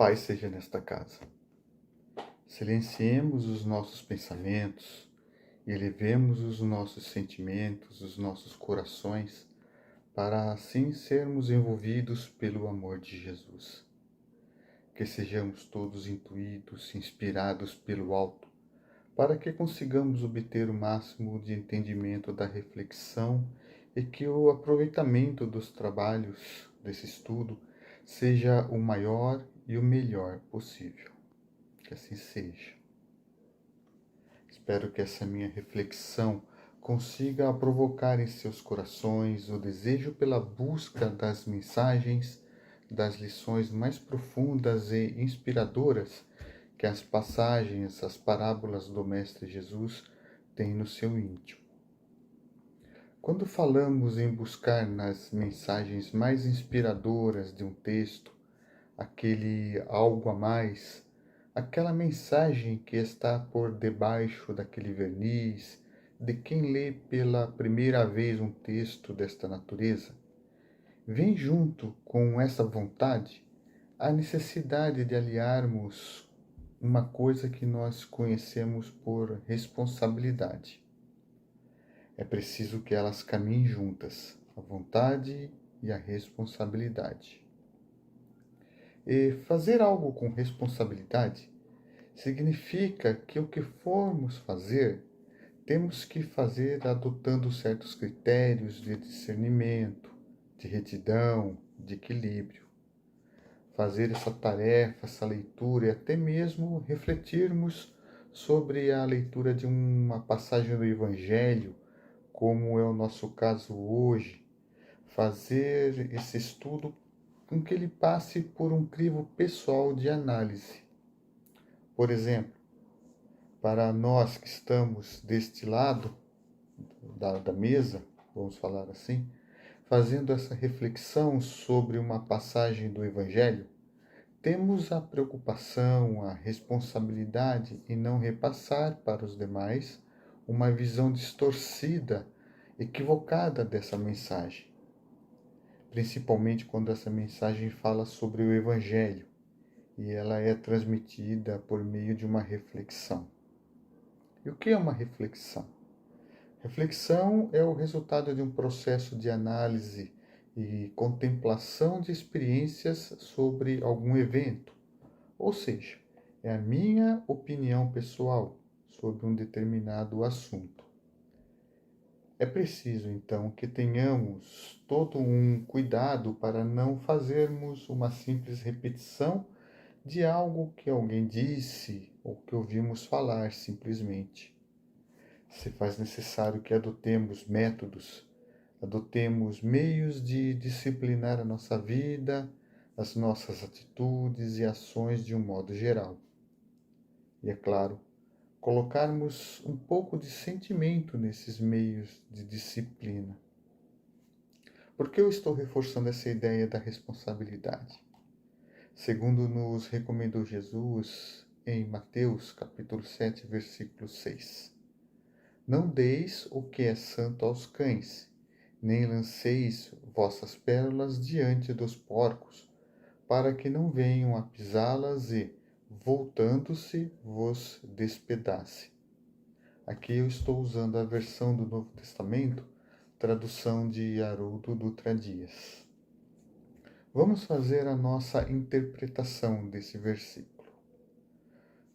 paz seja nesta casa. Silenciemos os nossos pensamentos e elevemos os nossos sentimentos, os nossos corações, para assim sermos envolvidos pelo amor de Jesus. Que sejamos todos intuídos, inspirados pelo alto, para que consigamos obter o máximo de entendimento da reflexão e que o aproveitamento dos trabalhos desse estudo seja o maior e o melhor possível. Que assim seja. Espero que essa minha reflexão consiga provocar em seus corações o desejo pela busca das mensagens, das lições mais profundas e inspiradoras que as passagens, as parábolas do Mestre Jesus têm no seu íntimo. Quando falamos em buscar nas mensagens mais inspiradoras de um texto, aquele algo a mais, aquela mensagem que está por debaixo daquele verniz, de quem lê pela primeira vez um texto desta natureza, vem junto com essa vontade a necessidade de aliarmos uma coisa que nós conhecemos por responsabilidade. É preciso que elas caminhem juntas, a vontade e a responsabilidade. E fazer algo com responsabilidade significa que o que formos fazer, temos que fazer adotando certos critérios de discernimento, de retidão, de equilíbrio. Fazer essa tarefa, essa leitura e até mesmo refletirmos sobre a leitura de uma passagem do Evangelho, como é o nosso caso hoje, fazer esse estudo com que ele passe por um crivo pessoal de análise. Por exemplo, para nós que estamos deste lado da mesa, vamos falar assim, fazendo essa reflexão sobre uma passagem do Evangelho, temos a preocupação, a responsabilidade em não repassar para os demais uma visão distorcida, equivocada dessa mensagem. Principalmente quando essa mensagem fala sobre o Evangelho e ela é transmitida por meio de uma reflexão. E o que é uma reflexão? Reflexão é o resultado de um processo de análise e contemplação de experiências sobre algum evento, ou seja, é a minha opinião pessoal sobre um determinado assunto. É preciso, então, que tenhamos todo um cuidado para não fazermos uma simples repetição de algo que alguém disse ou que ouvimos falar simplesmente. Se faz necessário que adotemos métodos, adotemos meios de disciplinar a nossa vida, as nossas atitudes e ações de um modo geral. E é claro, colocarmos um pouco de sentimento nesses meios de disciplina. Por que eu estou reforçando essa ideia da responsabilidade? Segundo nos recomendou Jesus em Mateus, capítulo 7, versículo 6. Não deis o que é santo aos cães, nem lanceis vossas pérolas diante dos porcos, para que não venham a pisá-las e, voltando-se, vos despedace. Aqui eu estou usando a versão do Novo Testamento, tradução de Haroldo Dutra Dias. Vamos fazer a nossa interpretação desse versículo.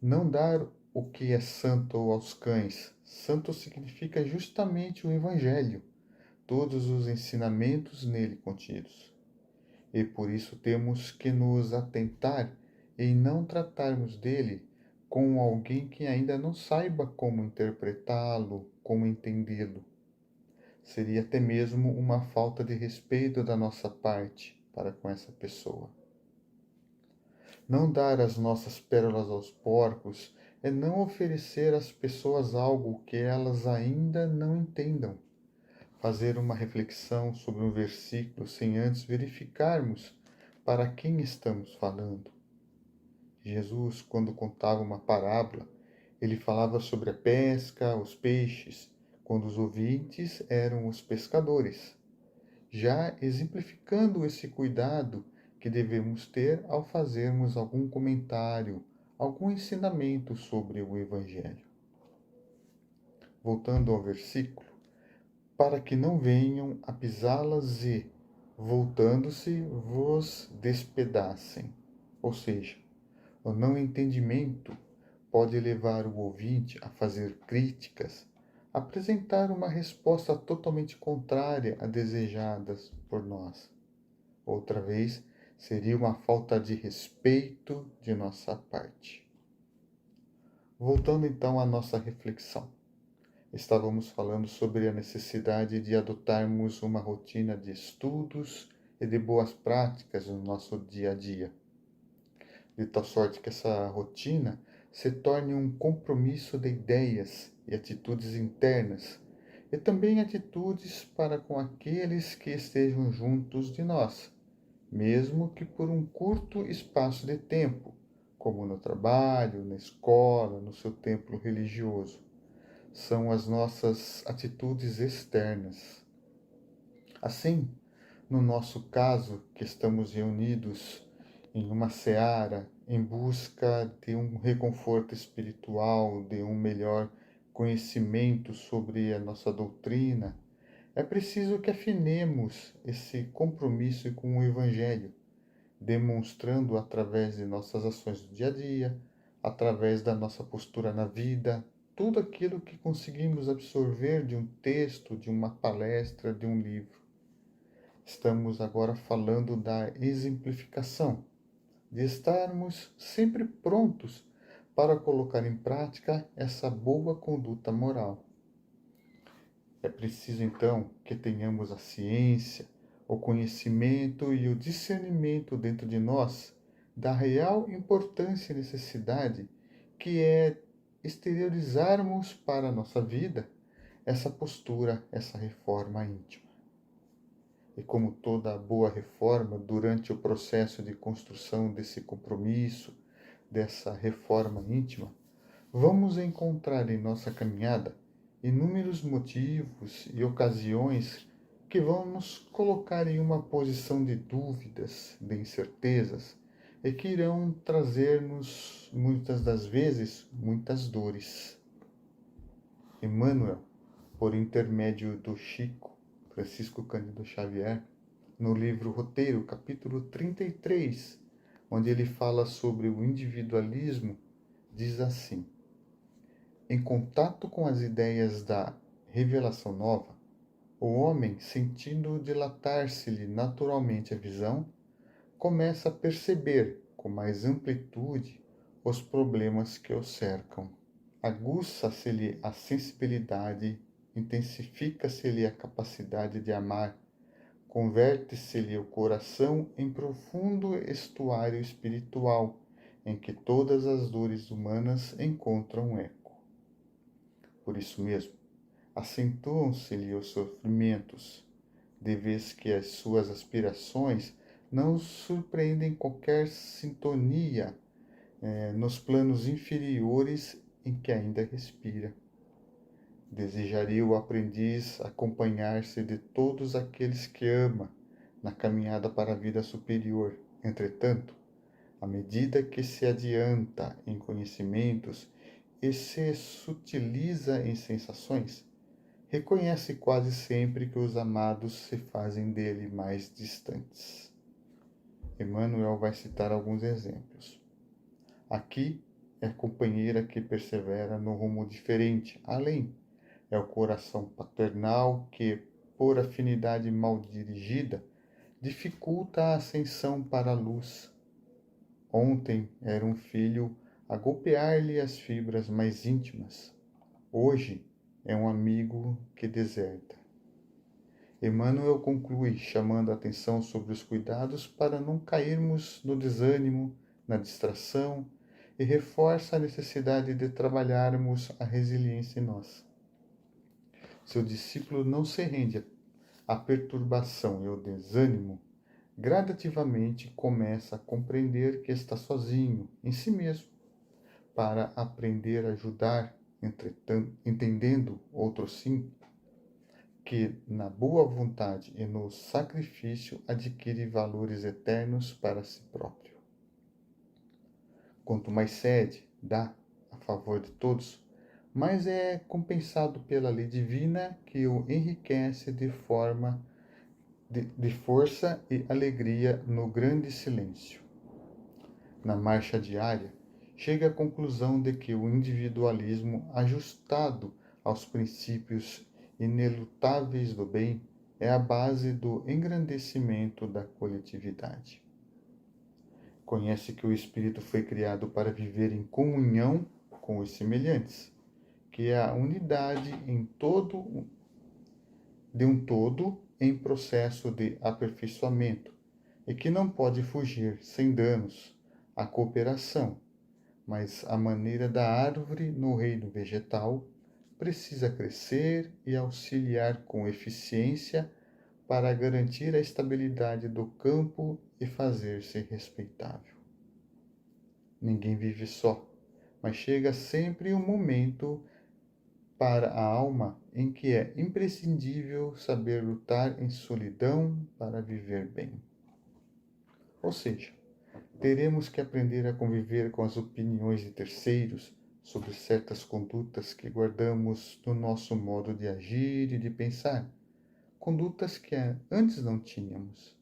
Não dar o que é santo aos cães. Santo significa justamente o Evangelho, todos os ensinamentos nele contidos. E por isso temos que nos atentar em não tratarmos dele com alguém que ainda não saiba como interpretá-lo, como entendê-lo. Seria até mesmo uma falta de respeito da nossa parte para com essa pessoa. Não dar as nossas pérolas aos porcos é não oferecer às pessoas algo que elas ainda não entendam. Fazer uma reflexão sobre um versículo sem antes verificarmos para quem estamos falando. Jesus, quando contava uma parábola, ele falava sobre a pesca, os peixes, quando os ouvintes eram os pescadores, já exemplificando esse cuidado que devemos ter ao fazermos algum comentário, algum ensinamento sobre o Evangelho. Voltando ao versículo, para que não venham a pisá-las e, voltando-se, vos despedacem. Ou seja, o não entendimento pode levar o ouvinte a fazer críticas, a apresentar uma resposta totalmente contrária à desejadas por nós. Outra vez, seria uma falta de respeito de nossa parte. Voltando então à nossa reflexão. Estávamos falando sobre a necessidade de adotarmos uma rotina de estudos e de boas práticas no nosso dia a dia, de tal sorte que essa rotina se torne um compromisso de ideias e atitudes internas, e também atitudes para com aqueles que estejam juntos de nós, mesmo que por um curto espaço de tempo, como no trabalho, na escola, no seu templo religioso. São as nossas atitudes externas. Assim, no nosso caso, que estamos reunidos em uma seara em busca de um reconforto espiritual, de um melhor conhecimento sobre a nossa doutrina, é preciso que afinemos esse compromisso com o Evangelho, demonstrando através de nossas ações do dia a dia, através da nossa postura na vida, tudo aquilo que conseguimos absorver de um texto, de uma palestra, de um livro. Estamos agora falando da exemplificação, de estarmos sempre prontos para colocar em prática essa boa conduta moral. É preciso então que tenhamos a ciência, o conhecimento e o discernimento dentro de nós da real importância e necessidade que é exteriorizarmos para a nossa vida essa postura, essa reforma íntima. E como toda boa reforma, durante o processo de construção desse compromisso, dessa reforma íntima, vamos encontrar em nossa caminhada inúmeros motivos e ocasiões que vão nos colocar em uma posição de dúvidas, de incertezas, e que irão trazer-nos, muitas das vezes, muitas dores. Emmanuel, por intermédio do Chico, Francisco Cândido Xavier, no livro Roteiro, capítulo 33, onde ele fala sobre o individualismo, diz assim: em contato com as ideias da revelação nova, o homem, sentindo dilatar-se-lhe naturalmente a visão, começa a perceber com mais amplitude os problemas que o cercam. Aguça-se-lhe a sensibilidade, intensifica-se-lhe a capacidade de amar, converte-se-lhe o coração em profundo estuário espiritual, em que todas as dores humanas encontram eco. Por isso mesmo, acentuam-se-lhe os sofrimentos, de vez que as suas aspirações não surpreendem qualquer sintonia nos planos inferiores em que ainda respira. Desejaria o aprendiz acompanhar-se de todos aqueles que ama na caminhada para a vida superior. Entretanto, à medida que se adianta em conhecimentos e se sutiliza em sensações, reconhece quase sempre que os amados se fazem dele mais distantes. Emmanuel vai citar alguns exemplos. Aqui é a companheira que persevera no rumo diferente, além. É o coração paternal que, por afinidade mal dirigida, dificulta a ascensão para a luz. Ontem era um filho a golpear-lhe as fibras mais íntimas. Hoje é um amigo que deserta. Emmanuel conclui chamando a atenção sobre os cuidados para não cairmos no desânimo, na distração, e reforça a necessidade de trabalharmos a resiliência em nós. Se o discípulo não se rende à perturbação e ao desânimo, gradativamente começa a compreender que está sozinho em si mesmo, para aprender a ajudar, entretanto, entendendo outro sim, que, na boa vontade e no sacrifício, adquire valores eternos para si próprio. Quanto mais cede, dá, a favor de todos, mais é compensado pela lei divina que o enriquece de força e alegria no grande silêncio. Na marcha diária, chega à conclusão de que o individualismo ajustado aos princípios inelutáveis do bem é a base do engrandecimento da coletividade. Conhece que o espírito foi criado para viver em comunhão com os semelhantes, que é a unidade de um todo em processo de aperfeiçoamento e que não pode fugir sem danos à cooperação, mas à maneira da árvore no reino vegetal, precisa crescer e auxiliar com eficiência para garantir a estabilidade do campo e fazer-se respeitável. Ninguém vive só, mas chega sempre um momento para a alma em que é imprescindível saber lutar em solidão para viver bem. Ou seja, teremos que aprender a conviver com as opiniões de terceiros sobre certas condutas que guardamos no nosso modo de agir e de pensar, condutas que antes não tínhamos.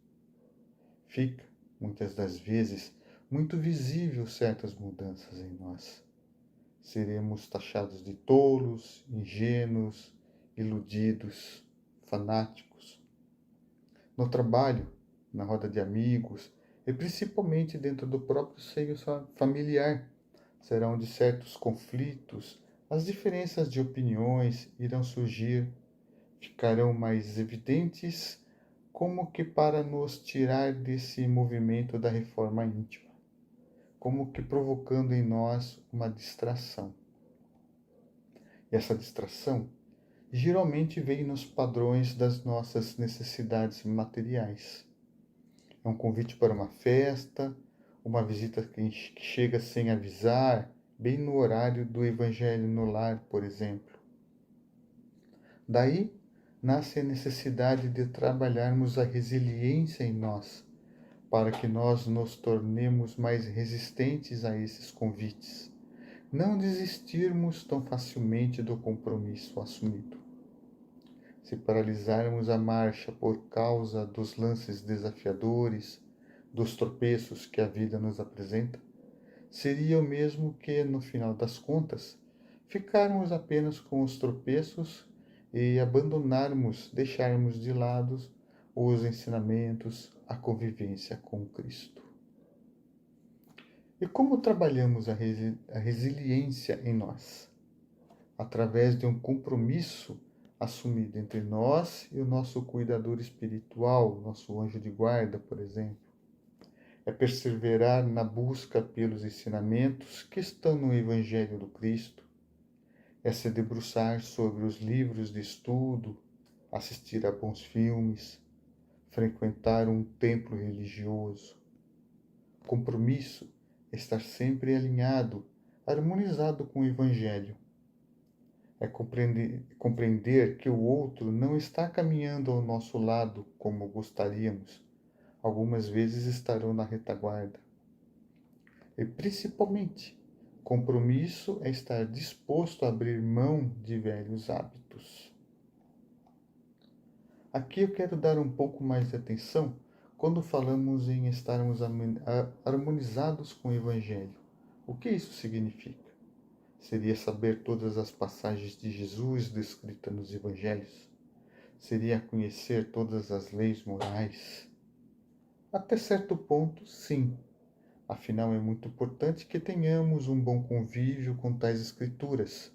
Fica, muitas das vezes, muito visível certas mudanças em nós. Seremos taxados de tolos, ingênuos, iludidos, fanáticos. No trabalho, na roda de amigos e principalmente dentro do próprio seio familiar, será onde certos conflitos, as diferenças de opiniões irão surgir, ficarão mais evidentes, como que para nos tirar desse movimento da reforma íntima, como que provocando em nós uma distração. E essa distração geralmente vem nos padrões das nossas necessidades materiais. É um convite para uma festa, uma visita que chega sem avisar, bem no horário do Evangelho no lar, por exemplo. Daí nasce a necessidade de trabalharmos a resiliência em nós, para que nós nos tornemos mais resistentes a esses convites, não desistirmos tão facilmente do compromisso assumido. Se paralisarmos a marcha por causa dos lances desafiadores, dos tropeços que a vida nos apresenta, seria o mesmo que, no final das contas, ficarmos apenas com os tropeços e deixarmos de lado os ensinamentos, a convivência com Cristo. E como trabalhamos a resiliência em nós? Através de um compromisso assumido entre nós e o nosso cuidador espiritual, nosso anjo de guarda, por exemplo. É perseverar na busca pelos ensinamentos que estão no Evangelho do Cristo. É se debruçar sobre os livros de estudo, assistir a bons filmes, frequentar um templo religioso. Compromisso é estar sempre alinhado, harmonizado com o Evangelho. É compreender que o outro não está caminhando ao nosso lado como gostaríamos. Algumas vezes estarão na retaguarda. E, principalmente, compromisso é estar disposto a abrir mão de velhos hábitos. Aqui eu quero dar um pouco mais de atenção quando falamos em estarmos harmonizados com o Evangelho. O que isso significa? Seria saber todas as passagens de Jesus descritas nos Evangelhos? Seria conhecer todas as leis morais? Até certo ponto, sim. Afinal, é muito importante que tenhamos um bom convívio com tais escrituras.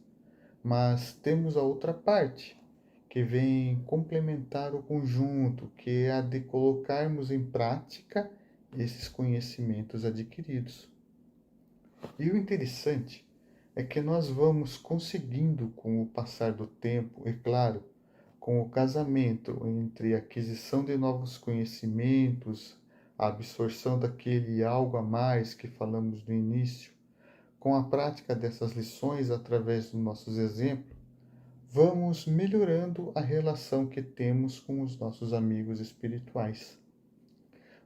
Mas temos a outra parte, que vem complementar o conjunto, que é a de colocarmos em prática esses conhecimentos adquiridos. E o interessante é que nós vamos conseguindo, com o passar do tempo, e claro, com o casamento entre a aquisição de novos conhecimentos, a absorção daquele algo a mais que falamos no início, com a prática dessas lições através dos nossos exemplos, vamos melhorando a relação que temos com os nossos amigos espirituais.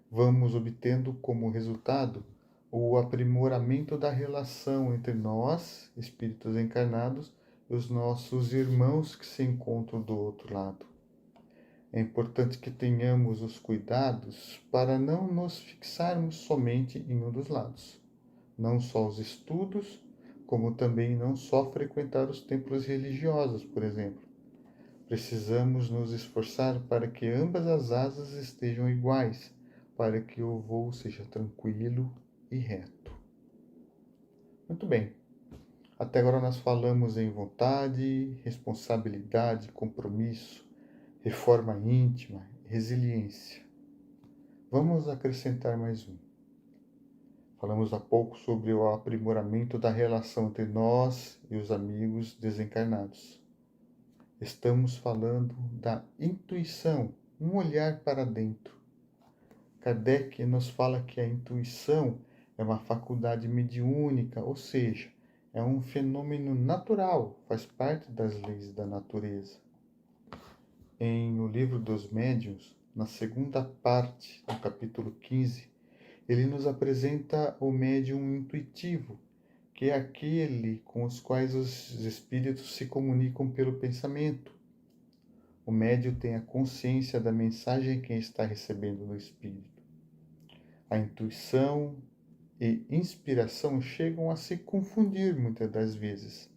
Vamos obtendo como resultado o aprimoramento da relação entre nós, espíritos encarnados, e os nossos irmãos que se encontram do outro lado. É importante que tenhamos os cuidados para não nos fixarmos somente em um dos lados. Não só os estudos, como também não só frequentar os templos religiosos, por exemplo. Precisamos nos esforçar para que ambas as asas estejam iguais, para que o voo seja tranquilo e reto. Muito bem. Até agora nós falamos em vontade, responsabilidade, compromisso, reforma íntima, resiliência. Vamos acrescentar mais um. Falamos há pouco sobre o aprimoramento da relação entre nós e os amigos desencarnados. Estamos falando da intuição, um olhar para dentro. Kardec nos fala que a intuição é uma faculdade mediúnica, ou seja, é um fenômeno natural, faz parte das leis da natureza. Em O Livro dos Médiuns, na segunda parte do capítulo 15, ele nos apresenta o médium intuitivo, que é aquele com os quais os espíritos se comunicam pelo pensamento. O médium tem a consciência da mensagem que está recebendo do espírito. A intuição e inspiração chegam a se confundir muitas das vezes.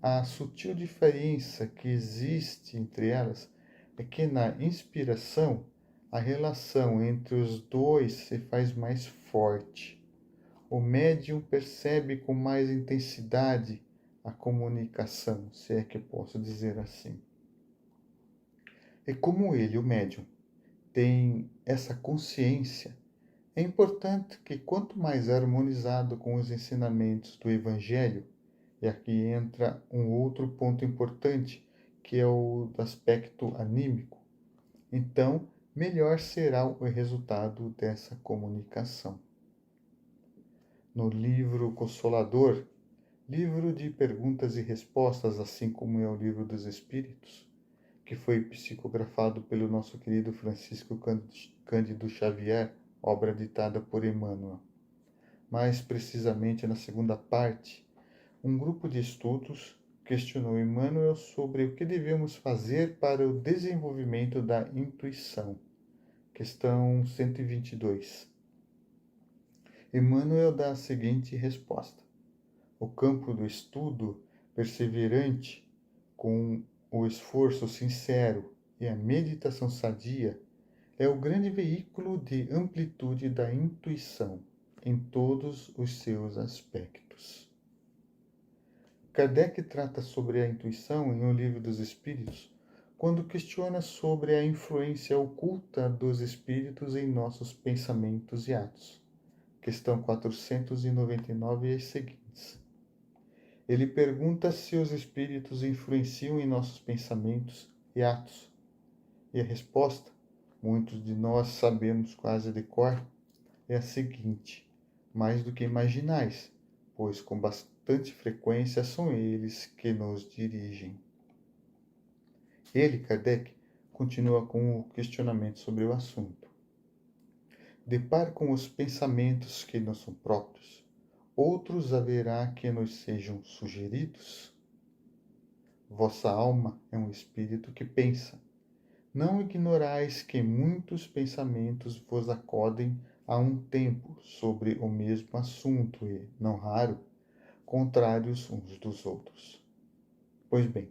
A sutil diferença que existe entre elas é que na inspiração a relação entre os dois se faz mais forte. O médium percebe com mais intensidade a comunicação, se é que posso dizer assim. E como ele, o médium, tem essa consciência, é importante que quanto mais harmonizado com os ensinamentos do Evangelho, e aqui entra um outro ponto importante, que é o do aspecto anímico, então melhor será o resultado dessa comunicação. No livro Consolador, livro de perguntas e respostas, assim como é o Livro dos Espíritos, que foi psicografado pelo nosso querido Francisco Cândido Xavier, obra ditada por Emmanuel. Mais precisamente na segunda parte, um grupo de estudos questionou Emmanuel sobre o que devemos fazer para o desenvolvimento da intuição. Questão 122. Emmanuel dá a seguinte resposta: o campo do estudo perseverante, com o esforço sincero e a meditação sadia, é o grande veículo de amplitude da intuição em todos os seus aspectos. Kardec trata sobre a intuição em O Livro dos Espíritos, quando questiona sobre a influência oculta dos espíritos em nossos pensamentos e atos. Questão 499 e as seguintes. Ele pergunta se os espíritos influenciam em nossos pensamentos e atos. E a resposta, muitos de nós sabemos quase de cor, é a seguinte: mais do que imaginais, pois com bastante frequência são eles que nos dirigem. Ele, Kardec, continua com o questionamento sobre o assunto. De par com os pensamentos que não são próprios, outros haverá que nos sejam sugeridos? Vossa alma é um espírito que pensa. Não ignorais que muitos pensamentos vos acodem a um tempo sobre o mesmo assunto e, não raro, contrários uns dos outros. Pois bem,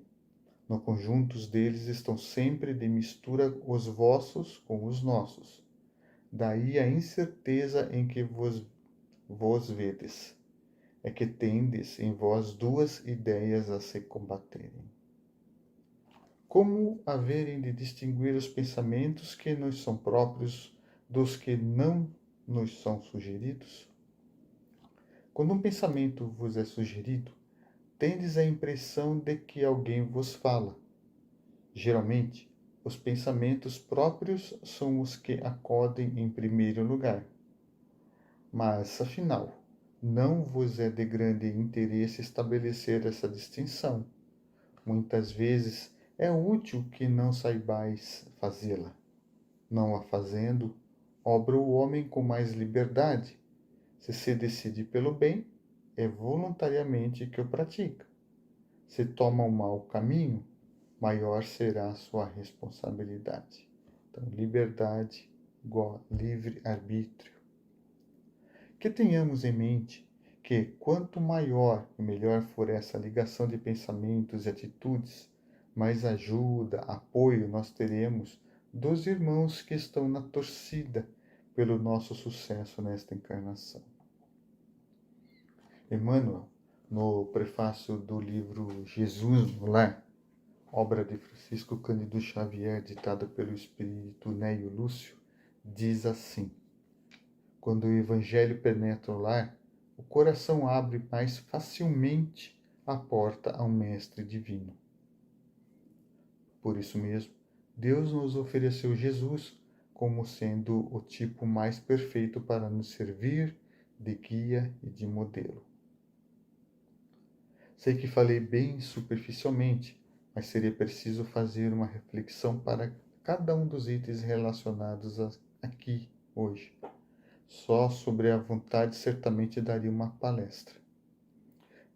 no conjunto deles estão sempre de mistura os vossos com os nossos. Daí a incerteza em que vos vedes. É que tendes em vós duas ideias a se combaterem. Como haverem de distinguir os pensamentos que nos são próprios dos que não nos são sugeridos? Quando um pensamento vos é sugerido, tendes a impressão de que alguém vos fala. Geralmente, os pensamentos próprios são os que acodem em primeiro lugar. Mas, afinal, não vos é de grande interesse estabelecer essa distinção, Muitas vezes é útil que não saibais fazê-la. Não a fazendo, obra o homem com mais liberdade. Se decide pelo bem, é voluntariamente que o pratica. Se toma o mau caminho, maior será a sua responsabilidade. Então, liberdade igual a livre-arbítrio. Que tenhamos em mente que quanto maior e melhor for essa ligação de pensamentos e atitudes, mais ajuda, apoio nós teremos dos irmãos que estão na torcida pelo nosso sucesso nesta encarnação. Emmanuel, no prefácio do livro Jesus no Lar, obra de Francisco Cândido Xavier, ditada pelo espírito Neio Lúcio, diz assim: quando o Evangelho penetra o lar, o coração abre mais facilmente a porta ao Mestre Divino. Por isso mesmo, Deus nos ofereceu Jesus como sendo o tipo mais perfeito para nos servir de guia e de modelo. Sei que falei bem superficialmente, mas seria preciso fazer uma reflexão para cada um dos itens relacionados aqui hoje. Só sobre a vontade certamente daria uma palestra.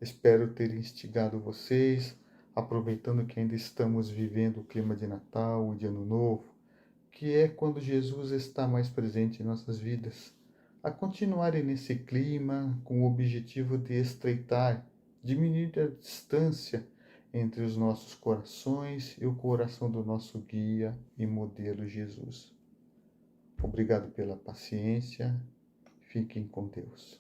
Espero ter instigado vocês, aproveitando que ainda estamos vivendo o clima de Natal e de Ano Novo, que é quando Jesus está mais presente em nossas vidas, a continuarem nesse clima com o objetivo de estreitar, diminuir a distância entre os nossos corações e o coração do nosso guia e modelo Jesus. Obrigado pela paciência. Fiquem com Deus.